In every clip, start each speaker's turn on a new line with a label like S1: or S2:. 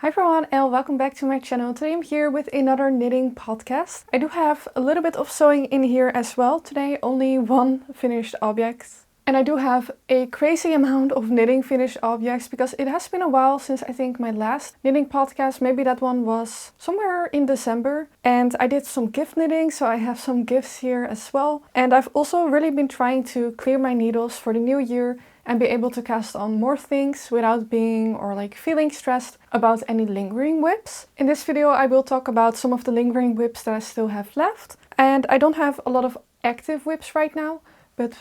S1: Hi everyone and welcome back to my channel. Today I'm here with another knitting podcast. I do have a little bit of sewing in here as well. Today only one finished object. And I do have a crazy amount of knitting finished objects because it has been a while since I think my last knitting podcast. Maybe that one was somewhere in December. And I did some gift knitting, so I have some gifts here as well. And I've also really been trying to clear my needles for the new year and be able to cast on more things without being or feeling stressed about any lingering whips. In this video I will talk about some of the lingering whips that I still have left. And I don't have a lot of active whips right now, but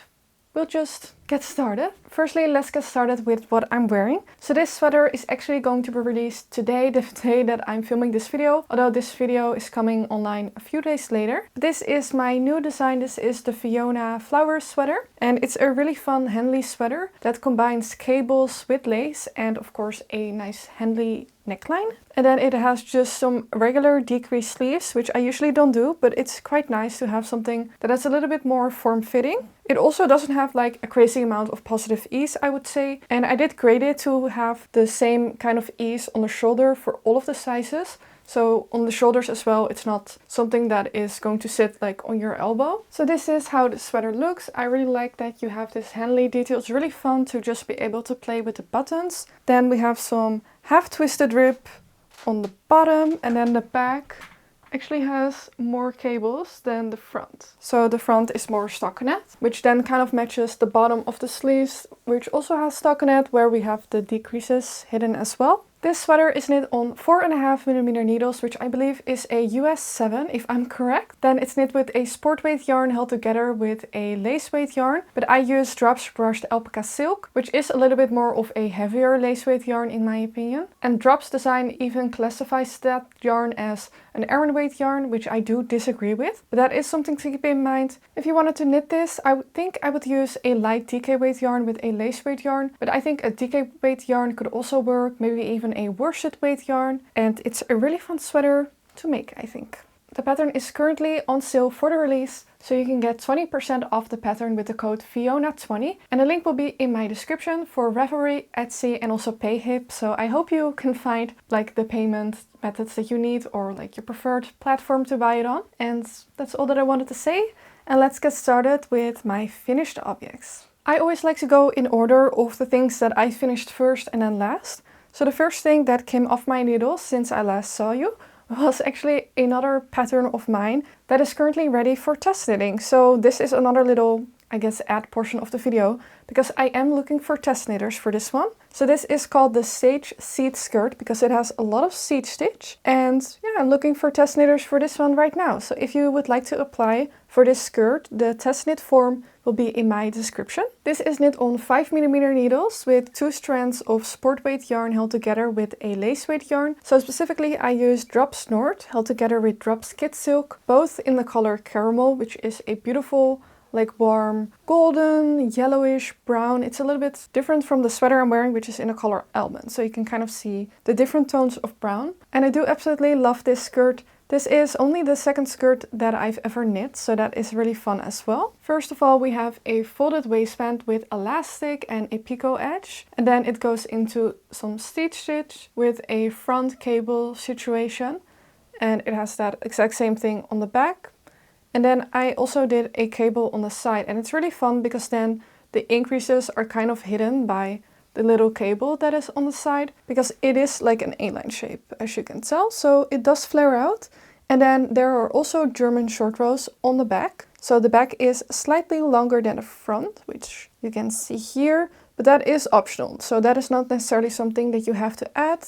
S1: we'll just get started. Firstly, let's get started with what I'm wearing. So this sweater is actually going to be released today, the day that I'm filming this video, although this video is coming online a few days later. This is my new design. This is the Fiona flower sweater, and it's a really fun Henley sweater that combines cables with lace and of course a nice Henley neckline. And then it has just some regular decreased sleeves, which I usually don't do, but it's quite nice to have something that is a little bit more form-fitting. It also doesn't have a crazy amount of positive ease, I would say. And I did grade it to have the same kind of ease on the shoulder for all of the sizes. So on the shoulders as well, it's not something that is going to sit on your elbow. So this is how the sweater looks. I really like that you have this Henley detail. It's really fun to just be able to play with the buttons. Then we have some half twisted rib on the bottom, and then the back actually has more cables than the front. So the front is more stockinette, which then kind of matches the bottom of the sleeves, which also has stockinette where we have the decreases hidden as well. This sweater is knit on 4.5mm needles, which I believe is a US 7 if I'm correct. Then it's knit with a sport weight yarn held together with a lace weight yarn, but I use drops brushed alpaca silk, which is a little bit more of a heavier lace weight yarn in my opinion. And Drops design even classifies that yarn as an Aran weight yarn, which I do disagree with, but that is something to keep in mind. If you wanted to knit this, I would think I would use a light DK weight yarn with a lace weight yarn, but I think a DK weight yarn could also work, maybe even a worsted weight yarn, and it's a really fun sweater to make, I think. The pattern is currently on sale for the release, so you can get 20% off the pattern with the code Fiona20, and the link will be in my description for Ravelry, Etsy and also Payhip, so I hope you can find the payment methods that you need or your preferred platform to buy it on. And that's all that I wanted to say, and let's get started with my finished objects. I always like to go in order of the things that I finished first and then last. So the first thing that came off my needles since I last saw you was actually another pattern of mine that is currently ready for test knitting. So this is another little, ad portion of the video because I am looking for test knitters for this one. So this is called the Sage Seed Skirt because it has a lot of seed stitch. And yeah, I'm looking for test knitters for this one right now. So if you would like to apply for this skirt, the test knit form will be in my description. This is knit on 5mm needles with 2 strands of sport weight yarn held together with a lace weight yarn. So specifically I use Drop Snood held together with Drop Skid Silk, both in the color Caramel, which is a beautiful warm golden, yellowish brown. It's a little bit different from the sweater I'm wearing, which is in the color Almond. So you can kind of see the different tones of brown. And I do absolutely love this skirt. This is only the second skirt that I've ever knit, so that is really fun as well. First of all, we have a folded waistband with elastic and a picot edge. And then it goes into some stitch stitch with a front cable situation. And it has that exact same thing on the back. And then I also did a cable on the side, and it's really fun because then the increases are kind of hidden by the little cable that is on the side, because it is like an A-line shape, as you can tell, so it does flare out. And then there are also German short rows on the back. So the back is slightly longer than the front, which you can see here, but that is optional. So that is not necessarily something that you have to add.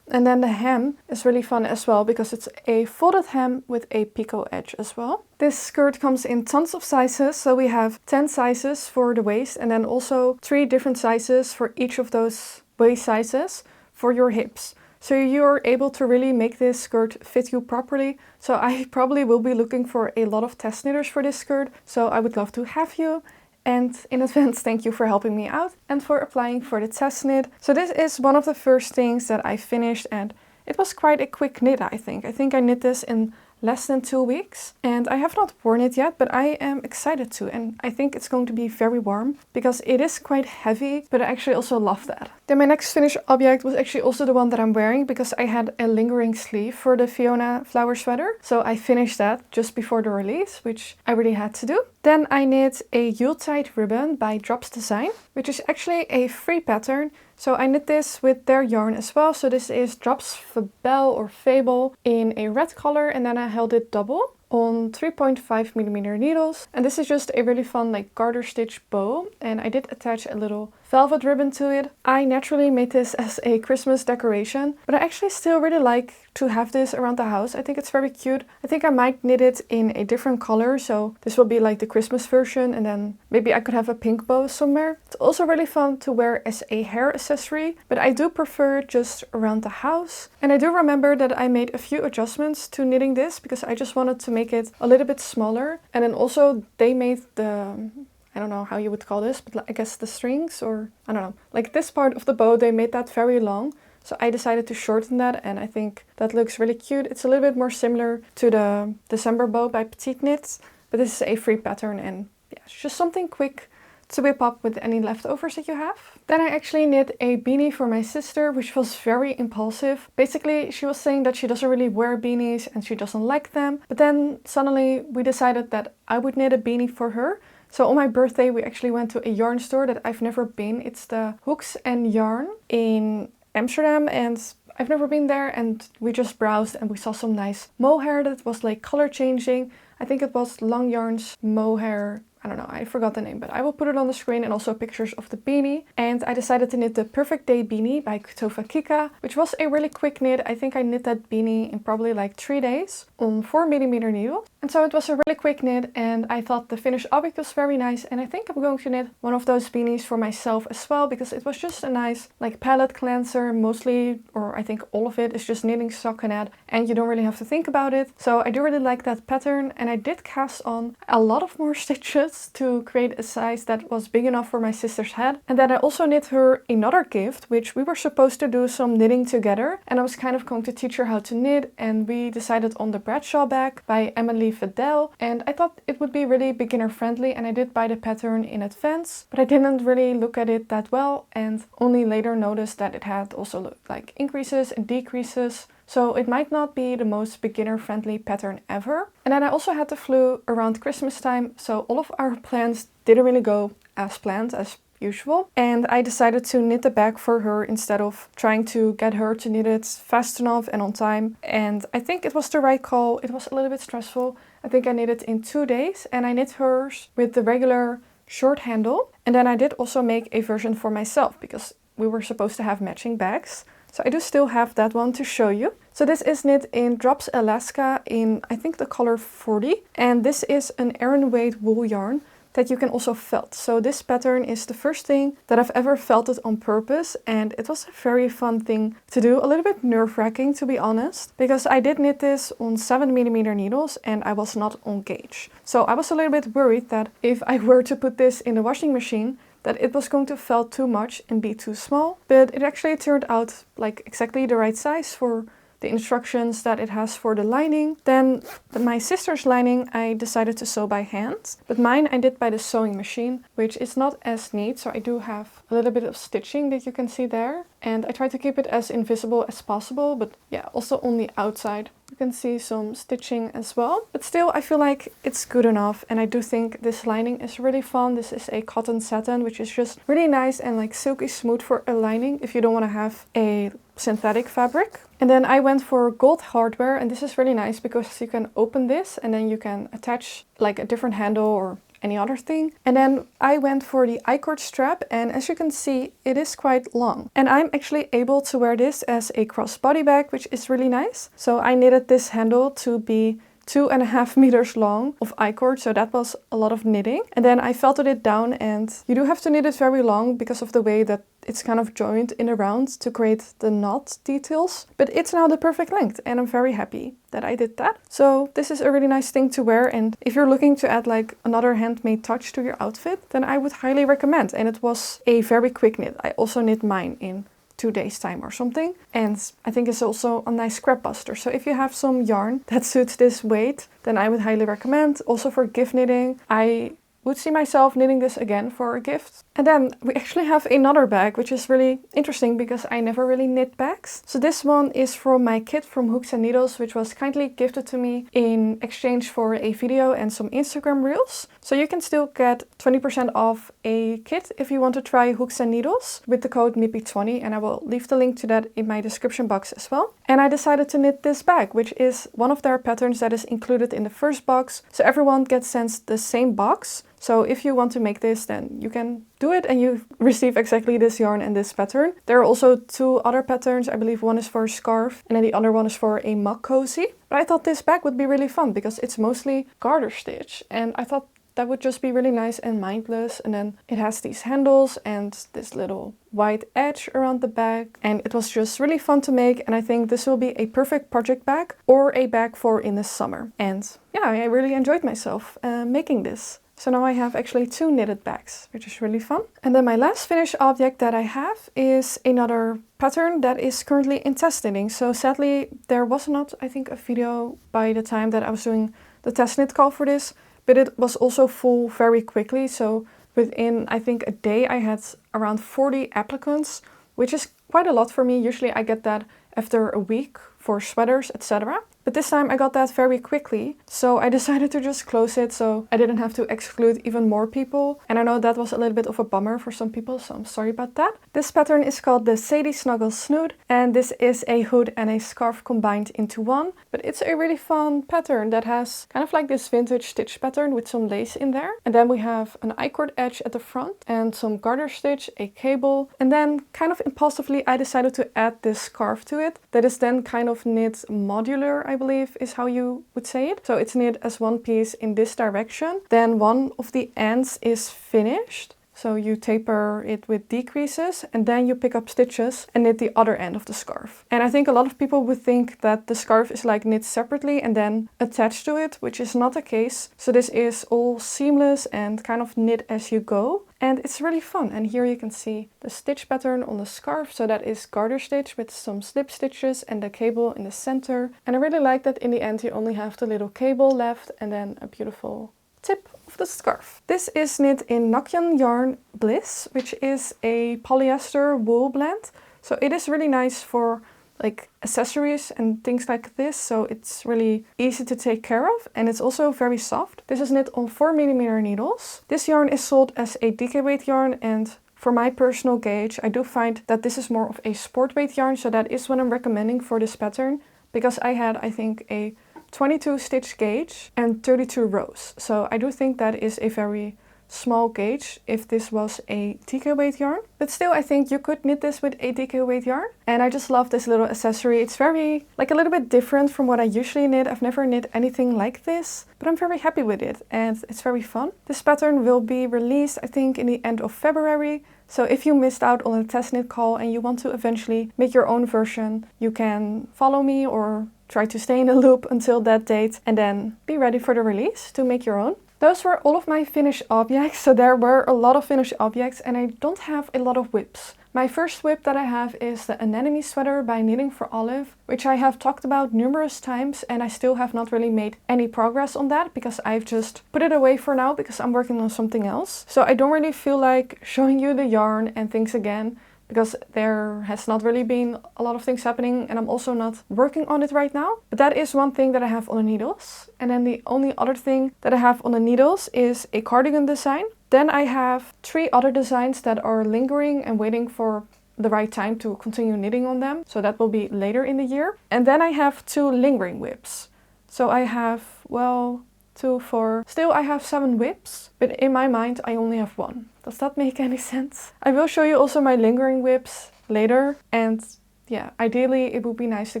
S1: And then the hem is really fun as well because it's a folded hem with a picot edge as well. This skirt comes in tons of sizes, so we have 10 sizes for the waist and then also 3 different sizes for each of those waist sizes for your hips. So you're able to really make this skirt fit you properly. So I probably will be looking for a lot of test knitters for this skirt, so I would love to have you. And in advance, thank you for helping me out and for applying for the test knit. So this is one of the first things that I finished, and it was quite a quick knit, I think. I think I knit this in less than 2 weeks. And I have not worn it yet, but I am excited to. And I think it's going to be very warm because it is quite heavy, but I actually also love that. Then my next finished object was actually also the one that I'm wearing because I had a lingering sleeve for the Fiona flower sweater. So I finished that just before the release, which I really had to do. Then I knit a Yuletide ribbon by Drops Design, which is actually a free pattern. So I knit this with their yarn as well. So this is Drops Vedel or Fable in a red color, and then I held it double on 3.5mm needles. And this is just a really fun like garter stitch bow, and I did attach a little velvet ribbon to it. I naturally made this as a Christmas decoration, but I actually still really like to have this around the house. I think it's very cute. I think I might knit it in a different color, so this will be like the Christmas version, and then maybe I could have a pink bow somewhere. It's also really fun to wear as a hair accessory, but I do prefer it just around the house. And I do remember that I made a few adjustments to knitting this because I just wanted to make it a little bit smaller. And then also they made the, I don't know how you would call this, but I guess the strings, or I don't know, like this part of the bow, they made that very long. So I decided to shorten that, and I think that looks really cute. It's a little bit more similar to the December bow by Petite Knits, but this is a free pattern, and yeah, it's just something quick to whip up with any leftovers that you have. Then I actually knit a beanie for my sister, which was very impulsive. Basically, she was saying that she doesn't really wear beanies and she doesn't like them. But then suddenly we decided that I would knit a beanie for her. So on my birthday, we actually went to a yarn store that I've never been. It's the Hooks and Yarn in Amsterdam, and I've never been there, and we just browsed and we saw some nice mohair that was like color changing. I think it was Long Yarn's mohair. I don't know, I forgot the name, but I will put it on the screen, and also pictures of the beanie. And I decided to knit the Perfect Day Beanie by Kutovakika, which was a really quick knit. I think I knit that beanie in probably like 3 days on 4mm needle. And so it was a really quick knit, and I thought the finished object was very nice. And I think I'm going to knit one of those beanies for myself as well, because it was just a nice like palette cleanser, mostly, or I think all of it is just knitting stockinette, and you don't really have to think about it. So I do really like that pattern, and I did cast on a lot of more stitches to create a size that was big enough for my sister's head. And then I also knit her another gift, which we were supposed to do some knitting together, and I was kind of going to teach her how to knit, and we decided on the Bradshaw bag by Emilie Vedel, and I thought it would be really beginner friendly, and I did buy the pattern in advance, but I didn't really look at it that well, and only later noticed that it had also like increases and decreases. So it might not be the most beginner-friendly pattern ever. And then I also had the flu around Christmas time, so all of our plans didn't really go as planned as usual. And I decided to knit the bag for her instead of trying to get her to knit it fast enough and on time. And I think it was the right call. It was a little bit stressful. I think I knit it in 2 days, and I knit hers with the regular short handle. And then I did also make a version for myself because we were supposed to have matching bags. So I do still have that one to show you. So this is knit in Drops Alaska in, I think, the color 40. And this is an Aran weight wool yarn that you can also felt. So this pattern is the first thing that I've ever felted on purpose. And it was a very fun thing to do. A little bit nerve-wracking, to be honest. Because I did knit this on 7mm needles and I was not on gauge. So I was a little bit worried that if I were to put this in the washing machine, that it was going to felt too much and be too small. But it actually turned out like exactly the right size for the instructions that it has for the lining. Then my sister's lining I decided to sew by hand, but mine I did by the sewing machine, which is not as neat. So I do have a little bit of stitching that you can see there, and I try to keep it as invisible as possible, but yeah, also on the outside you can see some stitching as well. But still, I feel like it's good enough, and I do think this lining is really fun. This is a cotton satin, which is just really nice and like silky smooth for a lining if you don't want to have a synthetic fabric. And then I went for gold hardware, and this is really nice because you can open this and then you can attach like a different handle or any other thing. And then I went for the I-cord strap, and as you can see, it is quite long. And I'm actually able to wear this as a crossbody bag, which is really nice. So I knitted this handle to be 2.5 meters long of I-cord, so that was a lot of knitting. And then I felted it down, and you do have to knit it very long because of the way that it's kind of joined in a round to create the knot details. But it's now the perfect length, and I'm very happy that I did that. So this is a really nice thing to wear, and if you're looking to add like another handmade touch to your outfit, then I would highly recommend. And it was a very quick knit. I also knit mine in 2 days time or something, and I think it's also a nice scrap buster. So if you have some yarn that suits this weight, then I would highly recommend. Also for gift knitting, I would see myself knitting this again for a gift. And then we actually have another bag, which is really interesting because I never really knit bags. So this one is from my kit from Hooks and Needles, which was kindly gifted to me in exchange for a video and some Instagram reels. So you can still get 20% off a kit if you want to try Hooks and Needles with the code MIPI20, and I will leave the link to that in my description box as well. And I decided to knit this bag, which is one of their patterns that is included in the first box. So everyone gets sent the same box. So if you want to make this, then you can do it and you receive exactly this yarn and this pattern. There are also 2 other patterns. I believe one is for a scarf and then the other one is for a mug cozy. But I thought this bag would be really fun because it's mostly garter stitch, and I thought that would just be really nice and mindless. And then it has these handles and this little white edge around the bag, and it was just really fun to make. And I think this will be a perfect project bag or a bag for in the summer. And yeah, I really enjoyed myself making this. So now I have actually 2 knitted bags, which is really fun. And then my last finished object that I have is another pattern that is currently in test knitting. So sadly, there was not, I think, a video by the time that I was doing the test knit call for this, but it was also full very quickly. So within, I think, a day, I had around 40 applicants, which is quite a lot for me. Usually I get that after a week for sweaters, etc. But this time I got that very quickly, so I decided to just close it so I didn't have to exclude even more people. And I know that was a little bit of a bummer for some people, so I'm sorry about that. This pattern is called the Sadie Snuggle Snood, and this is a hood and a scarf combined into one. But it's a really fun pattern that has kind of like this vintage stitch pattern with some lace in there. And then we have an I-cord edge at the front and some garter stitch, a cable. And then kind of impulsively I decided to add this scarf to it that is then kind of knit modular, I believe is how you would say it. So it's knit as one piece in this direction. Then one of the ends is finished. So you taper it with decreases and then you pick up stitches and knit the other end of the scarf. And I think a lot of people would think that the scarf is like knit separately and then attached to it, which is not the case. So this is all seamless and kind of knit as you go. And it's really fun. And here you can see the stitch pattern on the scarf. So that is garter stitch with some slip stitches and the cable in the center. And I really like that in the end you only have the little cable left and then a beautiful tip of the scarf. This is knit in Nakyangyarn Bliss, which is a polyester wool blend. So it is really nice for like accessories and things like this, so it's really easy to take care of, and it's also very soft. This is knit on 4mm needles. This yarn is sold as a DK weight yarn, and for my personal gauge I do find that this is more of a sport weight yarn, so that is what I'm recommending for this pattern, because I had, I think, a 22 stitch gauge and 32 rows. So I do think that is a very small gauge if this was a DK weight yarn. But still, I think you could knit this with a DK weight yarn. And I just love this little accessory. It's very, like, a little bit different from what I usually knit. I've never knit anything like this, but I'm very happy with it and it's very fun. This pattern will be released, I think, in the end of February. So if you missed out on a test knit call and you want to eventually make your own version, you can follow me or try to stay in the loop until that date and then be ready for the release to make your own. Those were all of my finished objects. So there were a lot of finished objects and I don't have a lot of whips. My first whip that I have is the Anemone sweater by Knitting for Olive, which I have talked about numerous times and I still have not really made any progress on that because I've just put it away for now because I'm working on something else. So I don't really feel like showing you the yarn and things again, because there has not really been a lot of things happening and I'm also not working on it right now. But that is one thing that I have on the needles. And then the only other thing that I have on the needles is a cardigan design. Then I have 3 other designs that are lingering and waiting for the right time to continue knitting on them. So that will be later in the year. And then I have 2 lingering whips. So I have, well, 2, 4. Still I have 7 whips, but in my mind I only have 1. Does that make any sense? I will show you also my lingering whips later, and yeah, ideally it would be nice to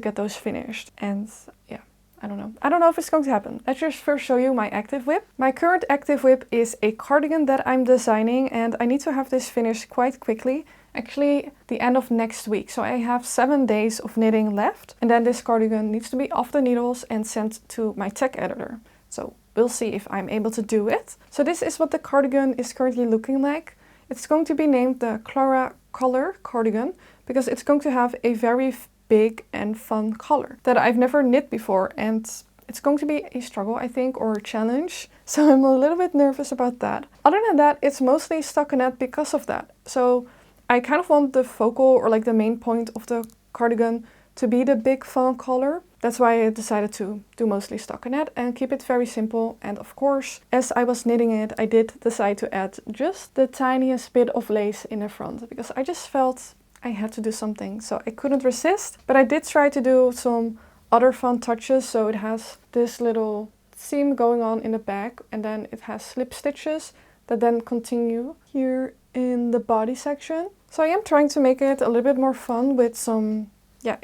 S1: get those finished. And yeah, I don't know if it's going to happen. Let's just first show you my active whip. My current active whip is a cardigan that I'm designing and I need to have this finished quite quickly. Actually, the end of next week. So I have 7 days of knitting left and then this cardigan needs to be off the needles and sent to my tech editor. So we'll see if I'm able to do it. So this is what the cardigan is currently looking like. It's going to be named the Clara Collar Cardigan because it's going to have a very big and fun collar that I've never knit before, and it's going to be a struggle, I think, or a challenge. So I'm a little bit nervous about that. Other than that, it's mostly stockinette because of that. So I kind of want the focal or like the main point of the cardigan to be the big fawn collar. That's why I decided to do mostly stockinette and keep it very simple. And of course, as I was knitting it, I did decide to add just the tiniest bit of lace in the front because I just felt I had to do something. So I couldn't resist, but I did try to do some other fun touches. So it has this little seam going on in the back, and then it has slip stitches that then continue here in the body section. So I am trying to make it a little bit more fun with some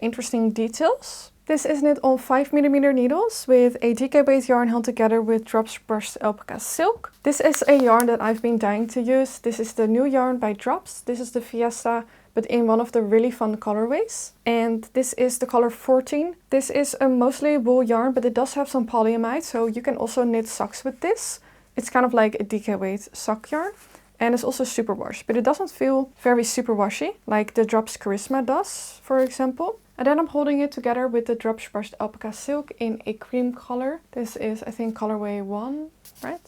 S1: interesting details. This is knit on 5mm needles with a DK weight yarn held together with drops brushed alpaca silk. This is a yarn that I've been dying to use. This is the new yarn by Drops. This is the Fiesta, but in one of the really fun colorways. And this is the color 14. This is a mostly wool yarn, but it does have some polyamide, so you can also knit socks with this. It's kind of like a DK weight sock yarn. And it's also superwash, but it doesn't feel very superwashy like the Drops Charisma does, for example. And then I'm holding it together with the Drops brushed alpaca silk in a cream color. This is, I think, colorway 1, right?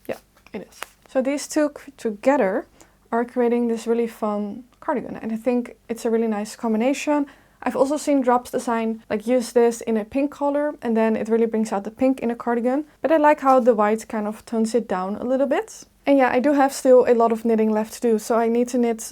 S1: Yeah, it is. So these two together are creating this really fun cardigan, and I think it's a really nice combination. I've also seen Drops design use this in a pink color, and then it really brings out the pink in a cardigan. But I like how the white kind of tones it down a little bit. And yeah, I do have still a lot of knitting left to do, so I need to knit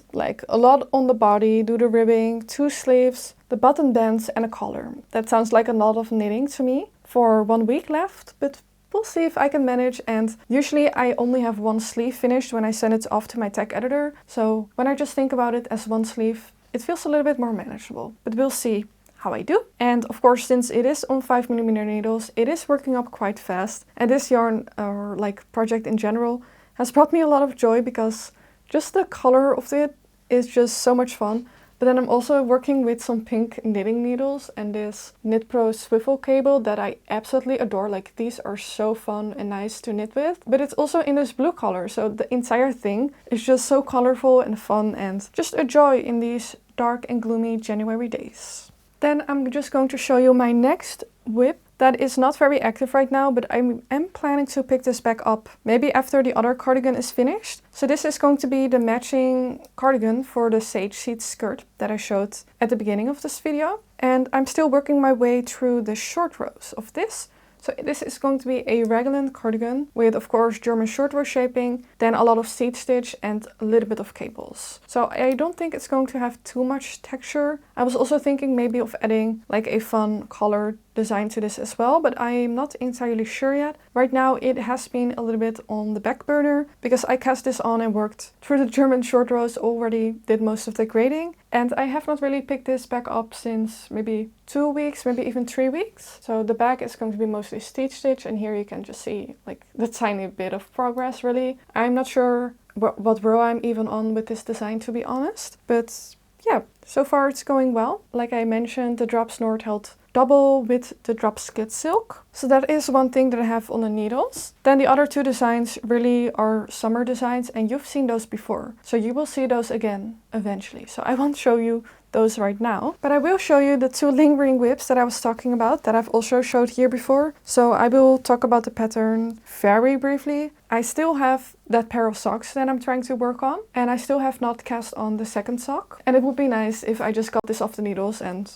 S1: a lot on the body, do the ribbing, 2 sleeves, the button bands and a collar. That sounds like a lot of knitting to me for 1 week left, but we'll see if I can manage. And usually I only have 1 sleeve finished when I send it off to my tech editor. So when I just think about it as 1 sleeve, it feels a little bit more manageable, but we'll see how I do. And of course, since it is on 5mm needles, it is working up quite fast. And this yarn, or project in general, has brought me a lot of joy because just the color of it is just so much fun. But then I'm also working with some pink knitting needles and this Knit Pro swivel cable that I absolutely adore. These are so fun and nice to knit with. But it's also in this blue color, so the entire thing is just so colorful and fun and just a joy in these dark and gloomy January days. Then I'm just going to show you my next whip. That is not very active right now, but I am planning to pick this back up maybe after the other cardigan is finished. So this is going to be the matching cardigan for the Sage Seed skirt that I showed at the beginning of this video. And I'm still working my way through the short rows of this. So this is going to be a raglan cardigan with, of course, German short row shaping, then a lot of seed stitch and a little bit of cables. So I don't think it's going to have too much texture. I was also thinking maybe of adding a fun color design to this as well, but I'm not entirely sure yet. Right now it has been a little bit on the back burner because I cast this on and worked through the German short rows already, did most of the grading, and I have not really picked this back up since maybe 2 weeks, maybe even 3 weeks. So the back is going to be mostly stitch, and here you can just see the tiny bit of progress really. I'm not sure what row I'm even on with this design, to be honest, but yeah, so far it's going well. Like I mentioned, the Drops Nord held double with the Drops Skid Silk. So that is one thing that I have on the needles. Then the other 2 designs really are summer designs, and you've seen those before. So you will see those again eventually. So I won't show you those right now, but I will show you the 2 lingering whips that I was talking about that I've also showed here before. So I will talk about the pattern very briefly. I still have that pair of socks that I'm trying to work on, and I still have not cast on the second sock. And it would be nice if I just got this off the needles and,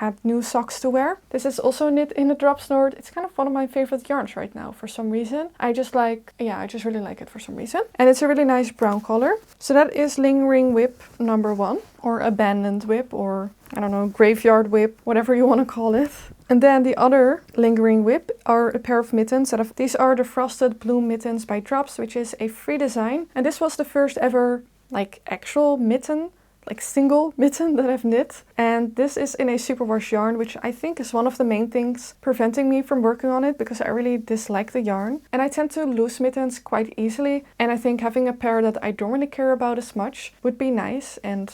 S1: had new socks to wear. This is also knit in the Drops Nord. It's kind of one of my favorite yarns right now for some reason. I just really like it for some reason. And it's a really nice brown color. So that is lingering whip number 1, or abandoned whip, or I don't know, graveyard whip, whatever you want to call it. And then the other lingering whip are a pair of mittens. These are the Frosted Bloom Mittens by Drops, which is a free design. And this was the first ever actual mitten, single mitten that I've knit. And this is in a superwash yarn, which I think is one of the main things preventing me from working on it because I really dislike the yarn. And I tend to lose mittens quite easily. And I think having a pair that I don't really care about as much would be nice and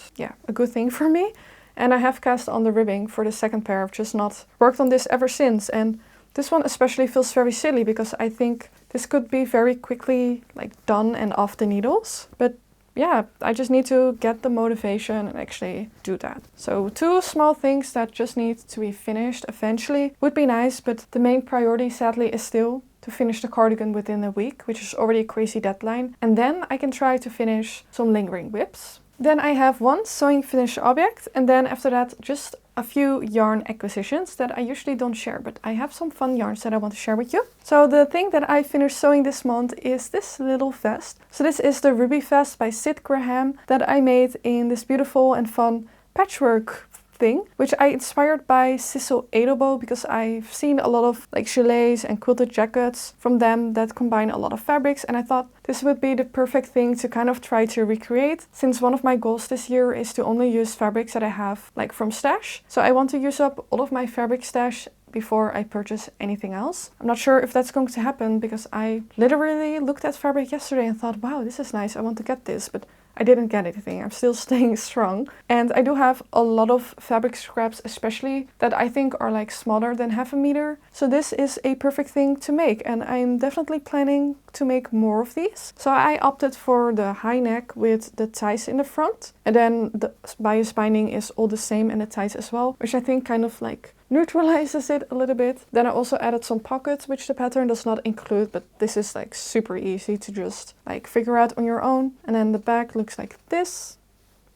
S1: a good thing for me. And I have cast on the ribbing for the second pair. I've just not worked on this ever since. And this one especially feels very silly because I think this could be very quickly done and off the needles. But yeah, I just need to get the motivation and actually do that. So 2 small things that just need to be finished eventually would be nice, but the main priority sadly is still to finish the cardigan within a week, which is already a crazy deadline. And then I can try to finish some lingering whips. Then I have 1 sewing finished object, and then after that just a few yarn acquisitions that I usually don't share, but I have some fun yarns that I want to share with you. So the thing that I finished sewing this month is this little vest. So this is the Ruby vest by Sid Graham that I made in this beautiful and fun patchwork thing, which I inspired by Sissel Edelbo because I've seen a lot of like gilets and quilted jackets from them that combine a lot of fabrics, and I thought this would be the perfect thing to kind of try to recreate, since one of my goals this year is to only use fabrics that I have like from stash. So I want to use up all of my fabric stash before I purchase anything else. I'm not sure if that's going to happen because I literally looked at fabric yesterday and thought, wow, this is nice, I want to get this, but I didn't get anything. I'm still staying strong. And I do have a lot of fabric scraps, especially that I think are like smaller than 1/2 meter. So this is a perfect thing to make, and I'm definitely planning to make more of these. So I opted for the high neck with the ties in the front, and then the bias binding is all the same and the ties as well, which I think kind of like neutralizes it a little bit. Then I also added some pockets, which the pattern does not include, but this is like super easy to just like figure out on your own. And then the back looks like this.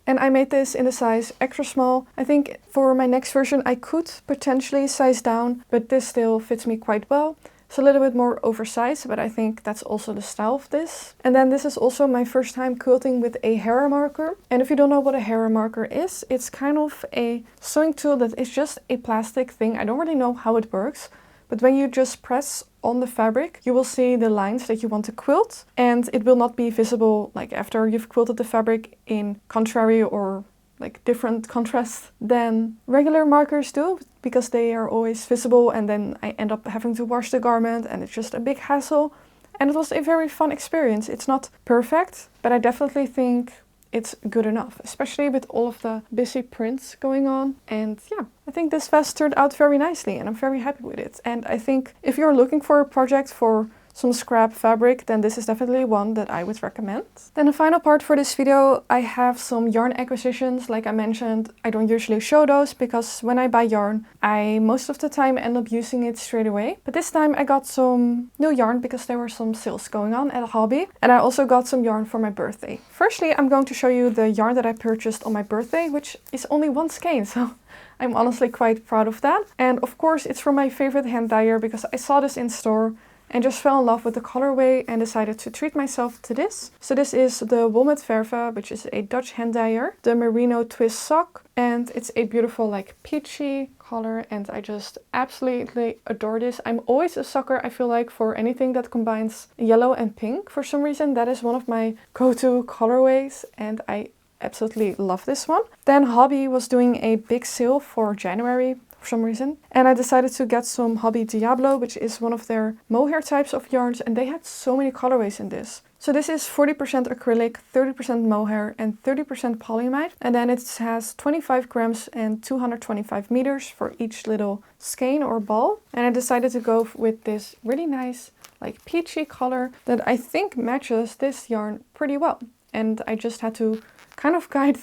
S1: And I made this in the size extra small. I think for my next version I could potentially size down, but this still fits me quite well. It's a little bit more oversized, but I think that's also the style of this. And then this is also my first time quilting with a hair marker. And if you don't know what a hair marker is, it's kind of a sewing tool that is just a plastic thing. I don't really know how it works, but when you just press on the fabric, you will see the lines that you want to quilt, and it will not be visible like after you've quilted the fabric in contrary or like different contrasts than regular markers do, because they are always visible and then I end up having to wash the garment and it's just a big hassle. And it was a very fun experience. It's not perfect, but I definitely think it's good enough, especially with all of the busy prints going on. And yeah, I think this vest turned out very nicely and I'm very happy with it. And I think if you're looking for a project for some scrap fabric, then this is definitely one that I would recommend. Then the final part for this video, I have some yarn acquisitions. Like I mentioned, I don't usually show those because when I buy yarn, I most of the time end up using it straight away. But this time I got some new yarn because there were some sales going on at a hobby. And I also got some yarn for my birthday. Firstly, I'm going to show you the yarn that I purchased on my birthday, which is only 1 skein. So I'm honestly quite proud of that. And of course, it's from my favorite hand dyer because I saw this in store and just fell in love with the colorway and decided to treat myself to this. So this is the Walnut Verve, which is a Dutch hand dyer, the Merino Twist sock, and it's a beautiful like peachy color and I just absolutely adore this. I'm always a sucker, I feel like, for anything that combines yellow and pink. For some reason that is one of my go-to colorways and I absolutely love this one. Then Hobby was doing a big sale for January for some reason, and I decided to get some Hobby Diablo, which is one of their mohair types of yarns, and they had so many colorways in this. So this is 40% acrylic, 30% mohair and 30% polyamide, and then it has 25 grams and 225 meters for each little skein or ball. And I decided to go with this really nice like peachy color that I think matches this yarn pretty well, and I just had to kind of guide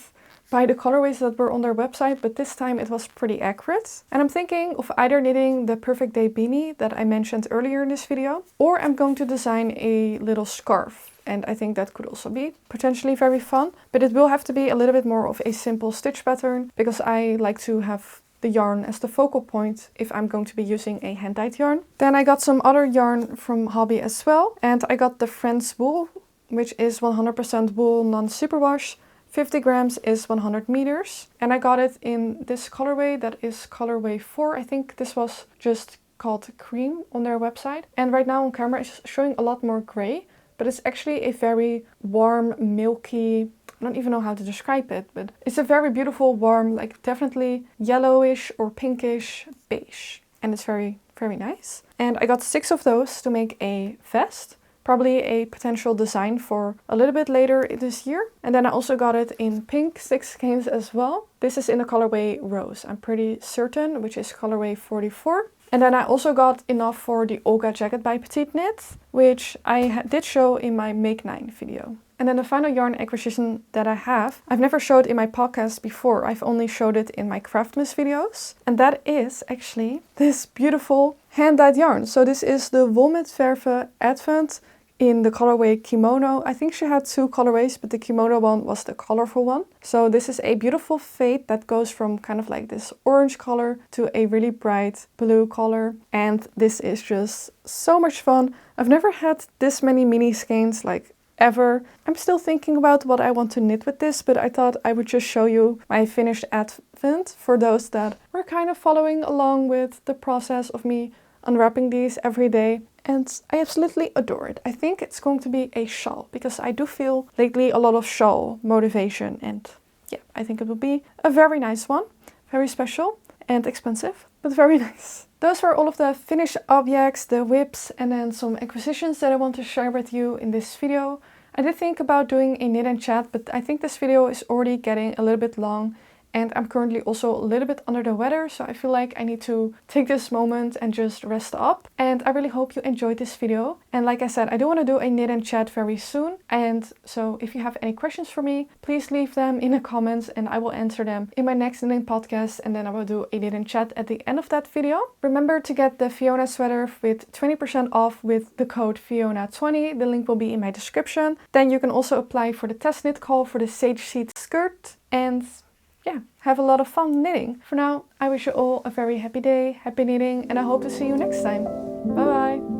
S1: by the colorways that were on their website, but this time it was pretty accurate. And I'm thinking of either knitting the Perfect Day beanie that I mentioned earlier in this video, or I'm going to design a little scarf. And I think that could also be potentially very fun, but it will have to be a little bit more of a simple stitch pattern because I like to have the yarn as the focal point if I'm going to be using a hand-dyed yarn. Then I got some other yarn from Hobby as well, and I got the Friends wool, which is 100% wool non-superwash. 50 grams is 100 meters, and I got it in this colorway that is colorway 4. I think this was just called cream on their website, and right now on camera it's showing a lot more gray, but it's actually a very warm, milky, I don't even know how to describe it, but it's a very beautiful, warm, like definitely yellowish or pinkish beige, and it's very, very nice. And I got 6 of those to make a vest. Probably a potential design for a little bit later this year. And then I also got it in pink 6 skeins as well. This is in the colorway Rose, I'm pretty certain, which is colorway 44. And then I also got enough for the Olga jacket by Petite Knit, which I did show in my Make 9 video. And then the final yarn acquisition that I have, I've never showed in my podcast before. I've only showed it in my Craftmas videos. And that is actually this beautiful hand-dyed yarn. So this is the Wolmetverve Advent in the colorway Kimono. I think she had 2 colorways, but the Kimono one was the colorful one. So this is a beautiful fade that goes from kind of like this orange color to a really bright blue color. And this is just so much fun. I've never had this many mini skeins like ever. I'm still thinking about what I want to knit with this, but I thought I would just show you my finished Advent for those that were kind of following along with the process of me unwrapping these every day. And I absolutely adore it. I think it's going to be a shawl because I do feel lately a lot of shawl motivation, and yeah, I think it will be a very nice one. Very special and expensive, but very nice. Those were all of the finished objects, the whips, and then some acquisitions that I want to share with you in this video. I did think about doing a knit and chat, but I think this video is already getting a little bit long. And I'm currently also a little bit under the weather, so I feel like I need to take this moment and just rest up. And I really hope you enjoyed this video. And like I said, I do want to do a knit and chat very soon. And so if you have any questions for me, please leave them in the comments and I will answer them in my next knitting podcast. And then I will do a knit and chat at the end of that video. Remember to get the Fiona sweater with 20% off with the code Fiona20. The link will be in my description. Then you can also apply for the test knit call for the Sage Seed skirt. And yeah, have a lot of fun knitting. For now, I wish you all a very happy day, happy knitting, and I hope to see you next time. Bye bye!